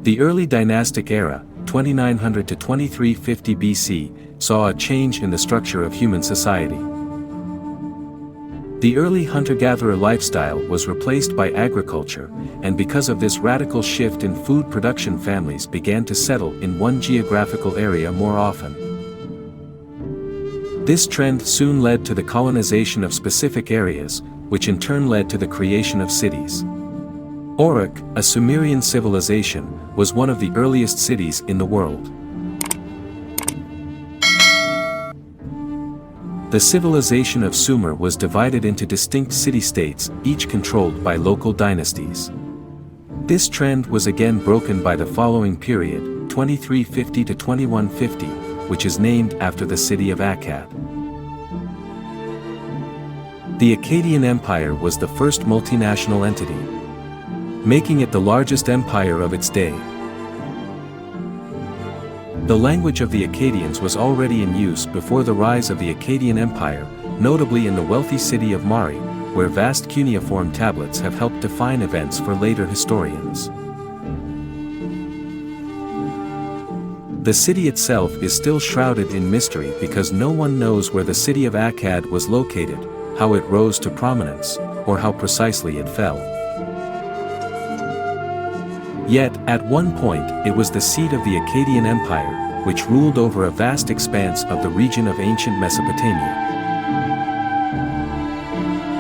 The early dynastic era, 2900 to 2350 BC, saw a change in the structure of human society. The early hunter-gatherer lifestyle was replaced by agriculture, and because of this radical shift in food production, families began to settle in one geographical area more often. This trend soon led to the colonization of specific areas, which in turn led to the creation of cities. Uruk, a Sumerian civilization, was one of the earliest cities in the world. The civilization of Sumer was divided into distinct city-states, each controlled by local dynasties. This trend was again broken by the following period, 2350 to 2150, which is named after the city of Akkad. The Akkadian Empire was the first multinational entity, making it the largest empire of its day. The language of the Akkadians was already in use before the rise of the Akkadian Empire, notably in the wealthy city of Mari, where vast cuneiform tablets have helped define events for later historians. The city itself is still shrouded in mystery because no one knows where the city of Akkad was located, how it rose to prominence, or how precisely it fell. Yet, at one point, it was the seat of the Akkadian Empire, which ruled over a vast expanse of the region of ancient Mesopotamia.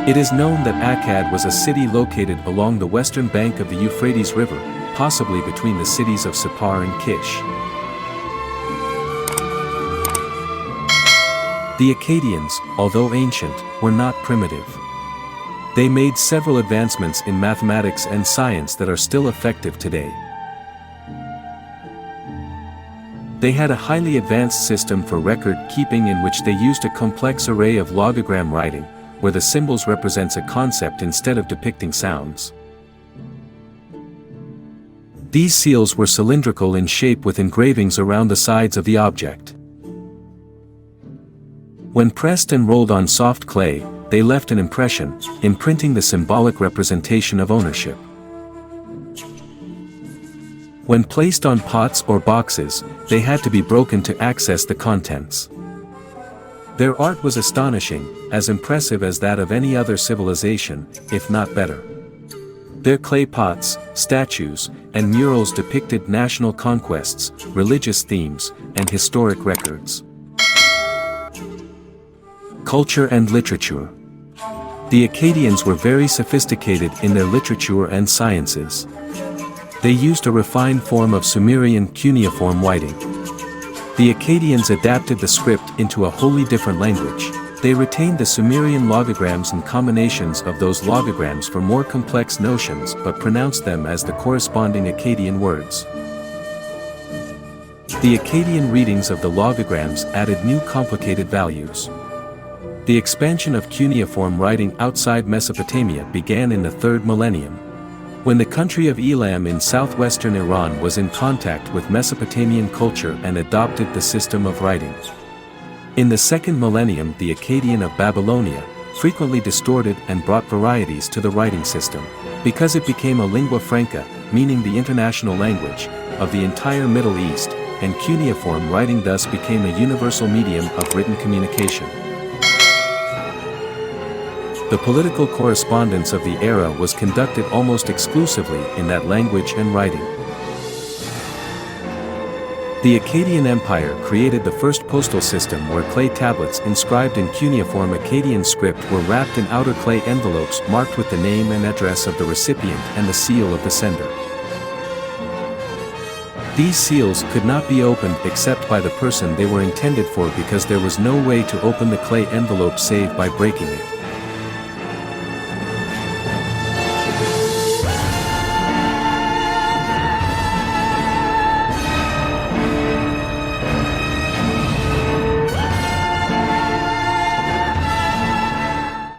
It is known that Akkad was a city located along the western bank of the Euphrates River, possibly between the cities of Sippar and Kish. The Akkadians, although ancient, were not primitive. They made several advancements in mathematics and science that are still effective today. They had a highly advanced system for record keeping in which they used a complex array of logogram writing, where the symbols represents a concept instead of depicting sounds. These seals were cylindrical in shape with engravings around the sides of the object. When pressed and rolled on soft clay, they left an impression, imprinting the symbolic representation of ownership. When placed on pots or boxes, they had to be broken to access the contents. Their art was astonishing, as impressive as that of any other civilization, if not better. Their clay pots, statues, and murals depicted national conquests, religious themes, and historic records. Culture and literature. The Akkadians were very sophisticated in their literature and sciences. They used a refined form of Sumerian cuneiform writing. The Akkadians adapted the script into a wholly different language. They retained the Sumerian logograms and combinations of those logograms for more complex notions but pronounced them as the corresponding Akkadian words. The Akkadian readings of the logograms added new complicated values. The expansion of cuneiform writing outside Mesopotamia began in the 3rd millennium, when the country of Elam in southwestern Iran was in contact with Mesopotamian culture and adopted the system of writing. In the 2nd millennium, the Akkadian of Babylonia frequently distorted and brought varieties to the writing system, because it became a lingua franca, meaning the international language, of the entire Middle East, and cuneiform writing thus became a universal medium of written communication. The political correspondence of the era was conducted almost exclusively in that language and writing. The Akkadian Empire created the first postal system where clay tablets inscribed in cuneiform Akkadian script were wrapped in outer clay envelopes marked with the name and address of the recipient and the seal of the sender. These seals could not be opened except by the person they were intended for because there was no way to open the clay envelope save by breaking it.